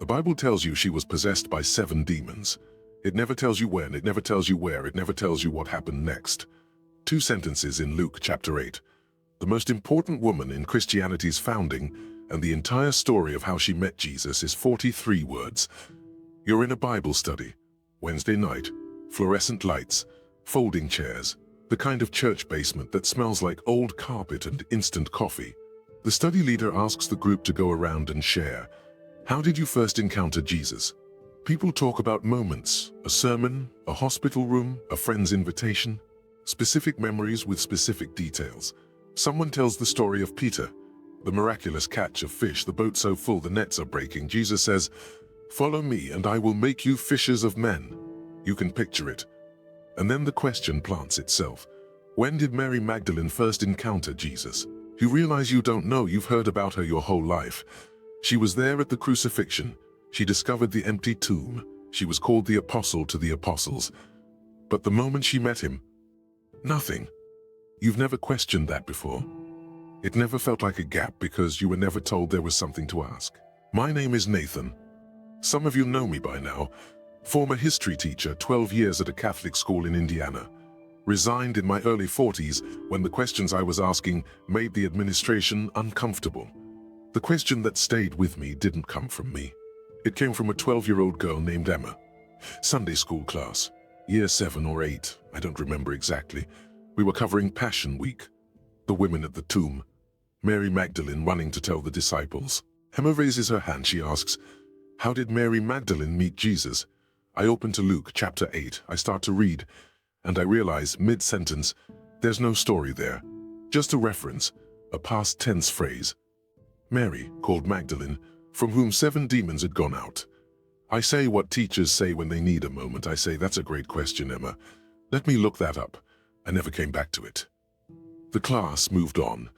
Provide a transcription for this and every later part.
Bible tells you she was possessed by 7 demons. It never tells you when, it never tells you where, it never tells you what happened next. 2 sentences in Luke chapter 8. The most important woman in Christianity's founding, and the entire story of how she met Jesus is 43 words. You're in a Bible study. Wednesday night. Fluorescent lights. Folding chairs. The kind of church basement that smells like old carpet and instant coffee. The study leader asks the group to go around and share. How did you first encounter Jesus? People talk about moments, a sermon, a hospital room, a friend's invitation, specific memories with specific details. Someone tells the story of Peter, the miraculous catch of fish, the boat so full the nets are breaking. Jesus says, "Follow me and I will make you fishers of men." You can picture it. And then the question plants itself. When did Mary Magdalene first encounter Jesus? You realize you don't know, you've heard about her your whole life. She was there at the crucifixion. She discovered the empty tomb. She was called the apostle to the apostles. But the moment she met him, nothing. You've never questioned that before. It never felt like a gap because you were never told there was something to ask. My name is Nathan. Some of you know me by now. Former history teacher, 12 years at a Catholic school in Indiana. Resigned in my early 40s when the questions I was asking made the administration uncomfortable. The question that stayed with me didn't come from me. It came from a 12-year-old girl named Emma. Sunday school class, year 7 or 8, I don't remember exactly. We were covering Passion Week. The women at the tomb. Mary Magdalene running to tell the disciples. Emma raises her hand. She asks, "How did Mary Magdalene meet Jesus?" I open to Luke chapter 8. I start to read, and I realize mid-sentence, there's no story there. Just a reference, a past tense phrase. Mary, called Magdalene, from whom 7 demons had gone out. I say what teachers say when they need a moment. I say, "That's a great question, Emma. Let me look that up." I never came back to it. The class moved on.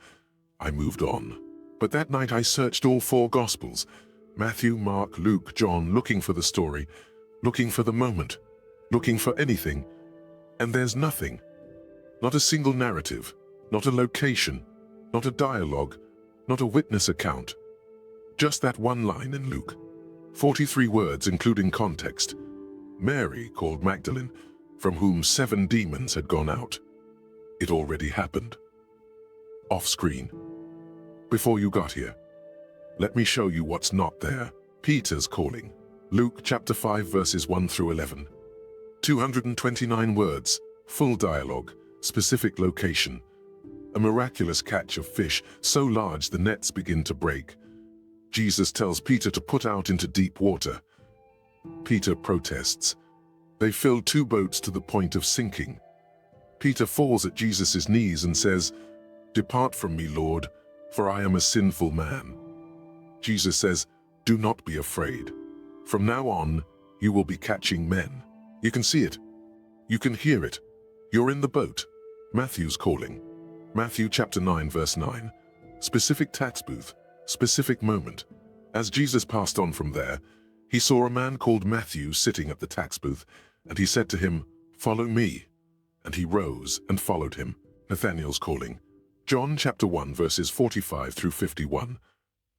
I moved on. But that night I searched all 4 Gospels, Matthew, Mark, Luke, John, looking for the story, looking for the moment, looking for anything. And there's nothing. Not a single narrative, not a location, not a dialogue, not a witness account. Just that one line in Luke. 43 words including context. Mary, called Magdalene, from whom 7 demons had gone out. It already happened. Off screen. Before you got here. Let me show you what's not there. Peter's calling. Luke chapter 5 verses 1 through 11. 229 words, full dialogue, specific location. A miraculous catch of fish, so large the nets begin to break. Jesus tells Peter to put out into deep water. Peter protests. They filled 2 boats to the point of sinking. Peter falls at Jesus' knees and says, "Depart from me, Lord, for I am a sinful man." Jesus says, "Do not be afraid. From now on, you will be catching men." You can see it. You can hear it. You're in the boat. Matthew's calling. Matthew chapter 9 verse 9. Specific tax booth. Specific moment. As Jesus passed on from there, he saw a man called Matthew sitting at the tax booth, and he said to him, "Follow me." And he rose and followed him. Nathanael's calling. John chapter 1 verses 45 through 51.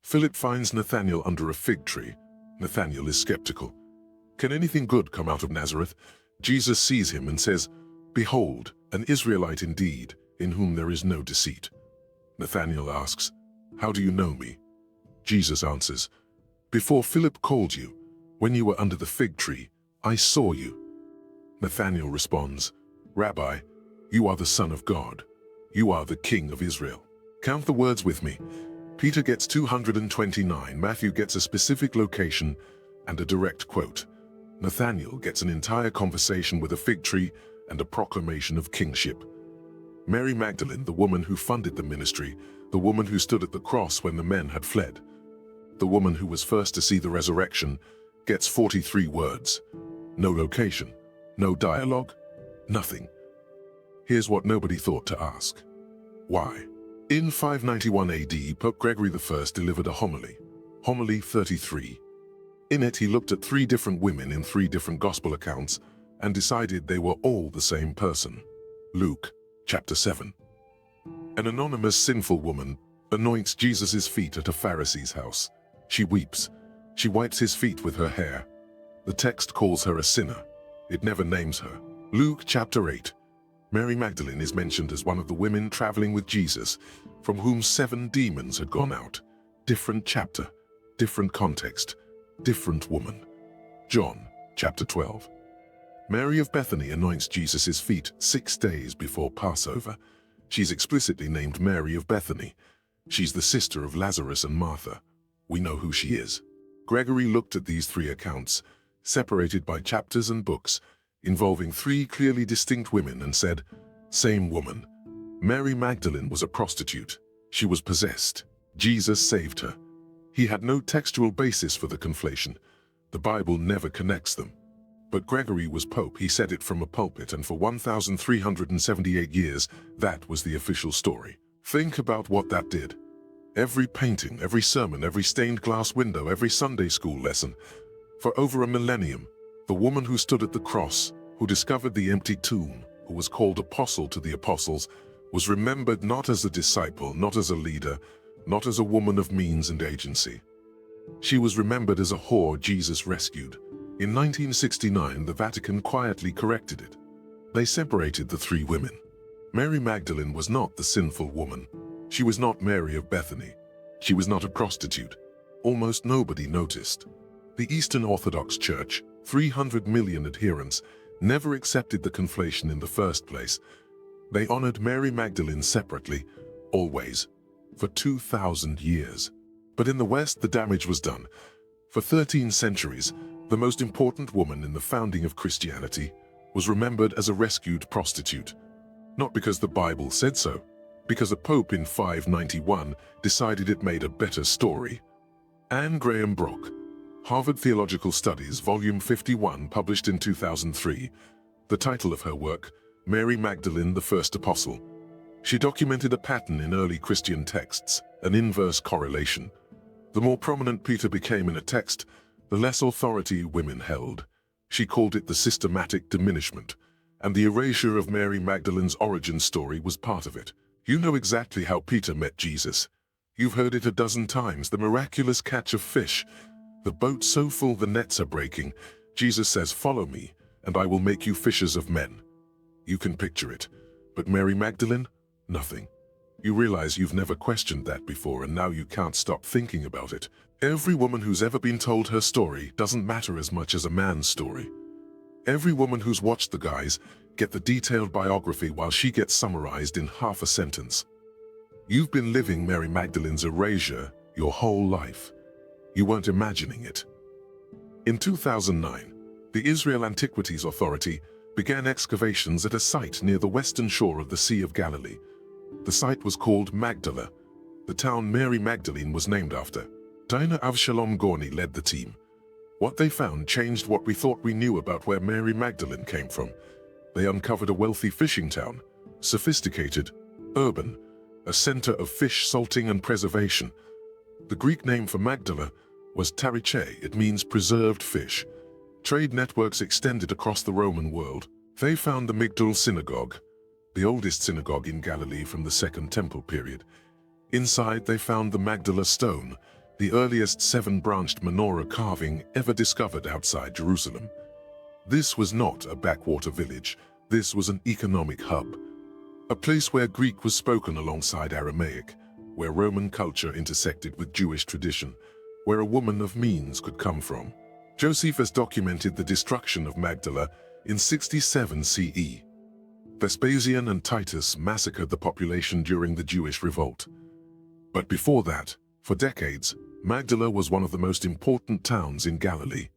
Philip finds Nathanael under a fig tree. Nathanael is skeptical. Can anything good come out of Nazareth? Jesus sees him and says, "Behold, an Israelite indeed, in whom there is no deceit." Nathanael asks, "How do you know me?" Jesus answers, "Before Philip called you, when you were under the fig tree, I saw you." Nathanael responds, "Rabbi, you are the Son of God. You are the King of Israel." Count the words with me. Peter gets 229, Matthew gets a specific location and a direct quote. Nathanael gets an entire conversation with a fig tree and a proclamation of kingship. Mary Magdalene, the woman who funded the ministry, the woman who stood at the cross when the men had fled, the woman who was first to see the resurrection, gets 43 words. No location, no dialogue, nothing. Here's what nobody thought to ask. Why? In 591 AD, Pope Gregory I delivered a homily, Homily 33. In it, he looked at 3 different women in 3 different gospel accounts and decided they were all the same person. Luke chapter 7. An anonymous sinful woman anoints Jesus' feet at a Pharisee's house. She weeps. She wipes his feet with her hair. The text calls her a sinner. It never names her. Luke chapter 8. Mary Magdalene is mentioned as one of the women traveling with Jesus, from whom 7 demons had gone out. Different chapter, different context, different woman. John chapter 12. Mary of Bethany anoints Jesus' feet 6 days before Passover. She's explicitly named Mary of Bethany. She's the sister of Lazarus and Martha. We know who she is. Gregory looked at these 3 accounts, separated by chapters and books, involving 3 clearly distinct women, and said, same woman. Mary Magdalene was a prostitute. She was possessed. Jesus saved her. He had no textual basis for the conflation. The Bible never connects them. But Gregory was Pope. He said it from a pulpit, and for 1,378 years, that was the official story. Think about what that did. Every painting, every sermon, every stained glass window, every Sunday school lesson. For over a millennium, the woman who stood at the cross, who discovered the empty tomb, who was called apostle to the apostles, was remembered not as a disciple, not as a leader, not as a woman of means and agency. She was remembered as a whore Jesus rescued. In 1969, the Vatican quietly corrected it. They separated the 3 women. Mary Magdalene was not the sinful woman. She was not Mary of Bethany. She was not a prostitute. Almost nobody noticed. The Eastern Orthodox Church, 300 million adherents, never accepted the conflation in the first place. They honored Mary Magdalene separately, always, for 2,000 years. But in the West, the damage was done. For 13 centuries, the most important woman in the founding of Christianity was remembered as a rescued prostitute. Not because the Bible said so, because a pope in 591 decided it made a better story. Anne Graham Brock, Harvard Theological Studies, Volume 51, published in 2003. The title of her work, Mary Magdalene, the First Apostle. She documented a pattern in early Christian texts, an inverse correlation. The more prominent Peter became in a text, the less authority women held. She called it the systematic diminishment, and the erasure of Mary Magdalene's origin story was part of it. You know exactly how Peter met Jesus. You've heard it a dozen times, the miraculous catch of fish. The boat so full the nets are breaking. Jesus says, follow me, and I will make you fishers of men. You can picture it. But Mary Magdalene? Nothing. You realize you've never questioned that before, and now you can't stop thinking about it. Every woman who's ever been told her story doesn't matter as much as a man's story. Every woman who's watched the guys get the detailed biography while she gets summarized in half a sentence. You've been living Mary Magdalene's erasure your whole life. You weren't imagining it. In 2009, the Israel Antiquities Authority began excavations at a site near the western shore of the Sea of Galilee. The site was called Magdala. The town Mary Magdalene was named after. Dina Avshalom Gorni led the team. What they found changed what we thought we knew about where Mary Magdalene came from. They uncovered a wealthy fishing town, sophisticated, urban, a center of fish salting and preservation. The Greek name for Magdala was Tariche. It means preserved fish. Trade networks extended across the Roman world. They found the Migdal Synagogue, the oldest synagogue in Galilee from the Second Temple period. Inside they found the Magdala stone, the earliest 7-branched menorah carving ever discovered outside Jerusalem. This was not a backwater village. This was an economic hub. A place where Greek was spoken alongside Aramaic, where Roman culture intersected with Jewish tradition, where a woman of means could come from. Josephus documented the destruction of Magdala in 67 CE. Vespasian and Titus massacred the population during the Jewish revolt. But before that, for decades, Magdala was one of the most important towns in Galilee.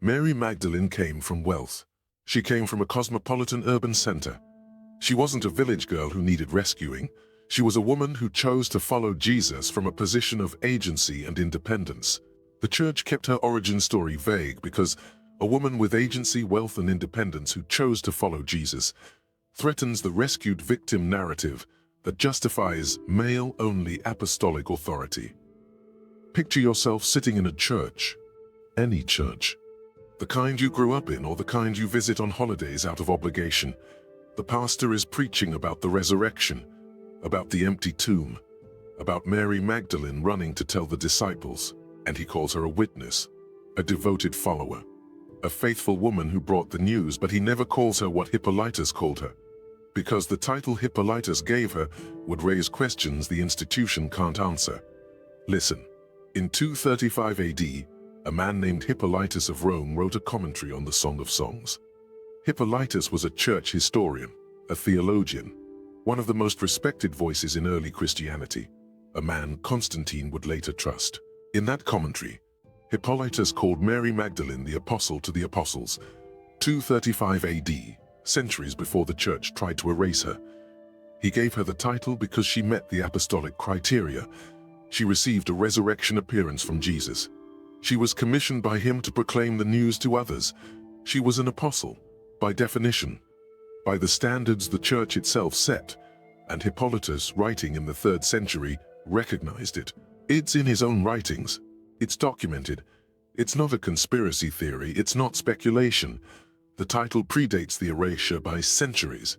Mary Magdalene came from wealth. She came from a cosmopolitan urban center. She wasn't a village girl who needed rescuing. She was a woman who chose to follow Jesus from a position of agency and independence. The church kept her origin story vague because a woman with agency, wealth, and independence who chose to follow Jesus threatens the rescued victim narrative that justifies male-only apostolic authority. Picture yourself sitting in a church, any church, the kind you grew up in or the kind you visit on holidays out of obligation. The pastor is preaching about the resurrection, about the empty tomb, about Mary Magdalene running to tell the disciples. And he calls her a witness, a devoted follower, a faithful woman who brought the news, but he never calls her what Hippolytus called her, because the title Hippolytus gave her would raise questions the institution can't answer. Listen, in 235 AD, a man named Hippolytus of Rome wrote a commentary on the Song of Songs. Hippolytus was a church historian, a theologian, one of the most respected voices in early Christianity, a man Constantine would later trust. In that commentary, Hippolytus called Mary Magdalene the apostle to the apostles, 235 AD, centuries before the church tried to erase her. He gave her the title because she met the apostolic criteria. She received a resurrection appearance from Jesus. She was commissioned by him to proclaim the news to others. She was an apostle, by definition, by the standards the church itself set, and Hippolytus, writing in the 3rd century, recognized it. It's in his own writings. It's documented. It's not a conspiracy theory. It's not speculation. The title predates the erasure by centuries.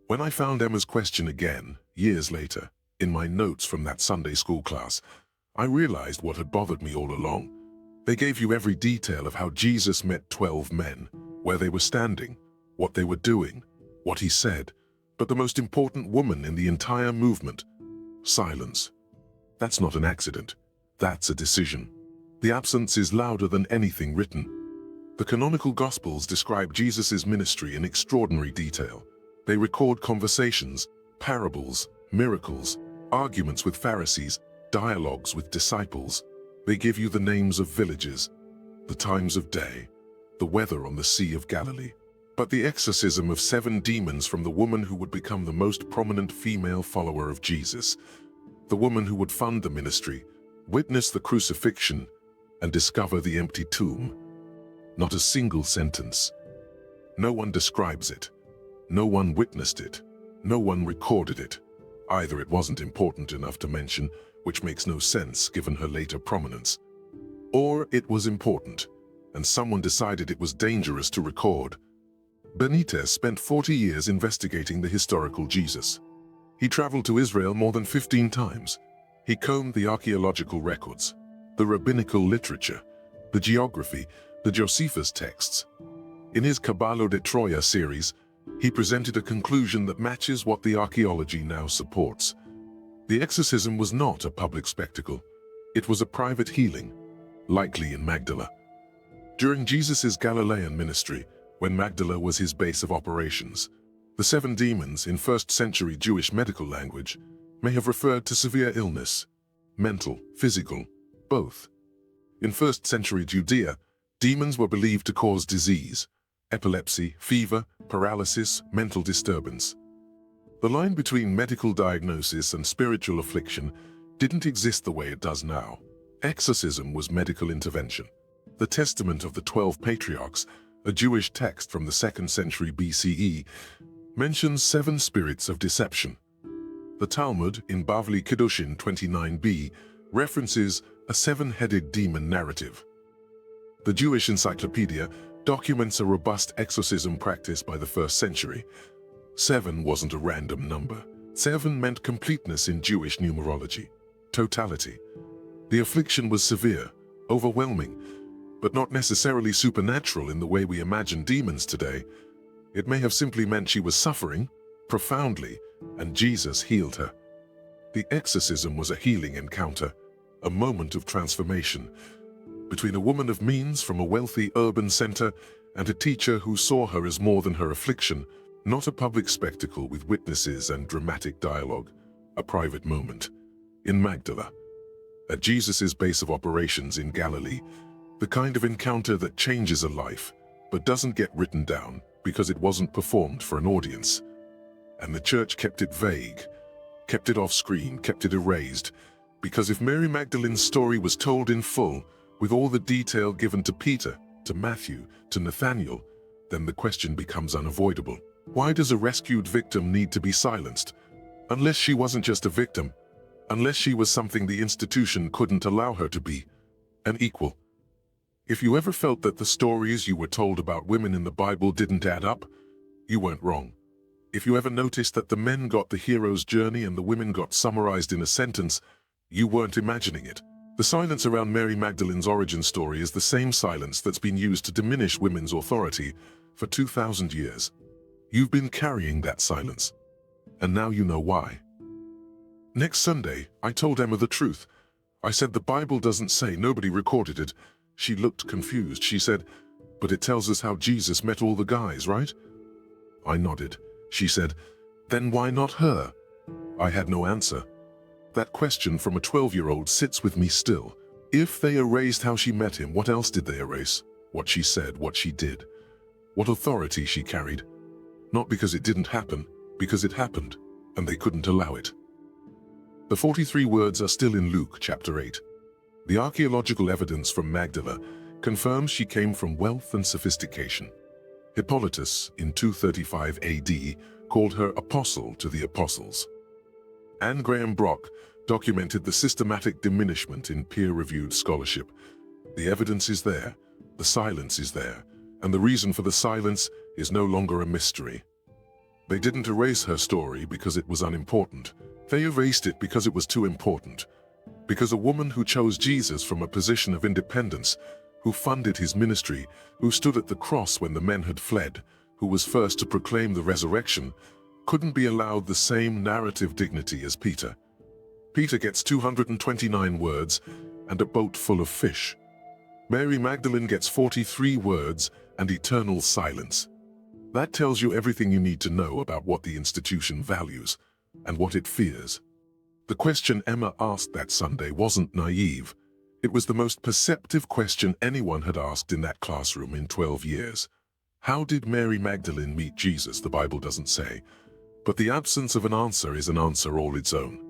When I found Emma's question again, years later, in my notes from that Sunday school class, I realized what had bothered me all along. They gave you every detail of how Jesus met 12 men, where they were standing, what they were doing, what he said, but the most important woman in the entire movement: silence. That's not an accident. That's a decision. The absence is louder than anything written. The canonical Gospels describe Jesus' ministry in extraordinary detail. They record conversations, parables, miracles, arguments with Pharisees, dialogues with disciples. They give you the names of villages, the times of day, the weather on the Sea of Galilee. But the exorcism of 7 demons from the woman who would become the most prominent female follower of Jesus, the woman who would fund the ministry, witness the crucifixion, and discover the empty tomb. Not a single sentence. No one describes it. No one witnessed it. No one recorded it. Either it wasn't important enough to mention, which makes no sense given her later prominence, or it was important, and someone decided it was dangerous to record. Benitez spent 40 years investigating the historical Jesus. He traveled to Israel more than 15 times. He combed the archaeological records, the rabbinical literature, the geography, the Josephus texts. In his Caballo de Troya series, he presented a conclusion that matches what the archaeology now supports. The exorcism was not a public spectacle. It was a private healing, likely in Magdala. During Jesus' Galilean ministry, when Magdala was his base of operations, the 7 demons, in 1st century Jewish medical language, may have referred to severe illness, mental, physical, both. In 1st century Judea, demons were believed to cause disease, epilepsy, fever, paralysis, mental disturbance. The line between medical diagnosis and spiritual affliction didn't exist the way it does now. Exorcism was medical intervention. The Testament of the 12 Patriarchs, a Jewish text from the 2nd century BCE, mentions 7 spirits of deception. The Talmud, in Bavli Kiddushin 29b, references a 7-headed demon narrative. The Jewish Encyclopedia documents a robust exorcism practice by the 1st century. 7 wasn't a random number. 7 meant completeness in Jewish numerology, totality. The affliction was severe, overwhelming, but not necessarily supernatural in the way we imagine demons today. It may have simply meant she was suffering, profoundly, and Jesus healed her. The exorcism was a healing encounter, a moment of transformation, between a woman of means from a wealthy urban center and a teacher who saw her as more than her affliction, not a public spectacle with witnesses and dramatic dialogue, a private moment. In Magdala, at Jesus' base of operations in Galilee, the kind of encounter that changes a life, but doesn't get written down because it wasn't performed for an audience. And the church kept it vague, kept it off-screen, kept it erased, because if Mary Magdalene's story was told in full, with all the detail given to Peter, to Matthew, to Nathaniel, then the question becomes unavoidable. Why does a rescued victim need to be silenced? Unless she wasn't just a victim, unless she was something the institution couldn't allow her to be, an equal. If you ever felt that the stories you were told about women in the Bible didn't add up, you weren't wrong. If you ever noticed that the men got the hero's journey and the women got summarized in a sentence, you weren't imagining it. The silence around Mary Magdalene's origin story is the same silence that's been used to diminish women's authority for 2,000 years. You've been carrying that silence, and now you know why. Next Sunday, I told Emma the truth. I said the Bible doesn't say, nobody recorded it. She looked confused. She said, but it tells us how Jesus met all the guys, right? I nodded. She said, then why not her? I had no answer. That question from a 12-year-old sits with me still. If they erased how she met him, what else did they erase? What she said, what she did, what authority she carried. Not because it didn't happen, because it happened, and they couldn't allow it. The 43 words are still in Luke chapter 8. The archaeological evidence from Magdala confirms she came from wealth and sophistication. Hippolytus, in 235 AD, called her apostle to the apostles. Anne Graham Brock documented the systematic diminishment in peer-reviewed scholarship. The evidence is there, the silence is there, and the reason for the silence is no longer a mystery. They didn't erase her story because it was unimportant. They erased it because it was too important. Because a woman who chose Jesus from a position of independence, who funded his ministry, who stood at the cross when the men had fled, who was first to proclaim the resurrection, couldn't be allowed the same narrative dignity as Peter. Peter gets 229 words and a boat full of fish. Mary Magdalene gets 43 words and eternal silence. That tells you everything you need to know about what the institution values and what it fears. The question Emma asked that Sunday wasn't naive. It was the most perceptive question anyone had asked in that classroom in 12 years. How did Mary Magdalene meet Jesus? The Bible doesn't say. But the absence of an answer is an answer all its own.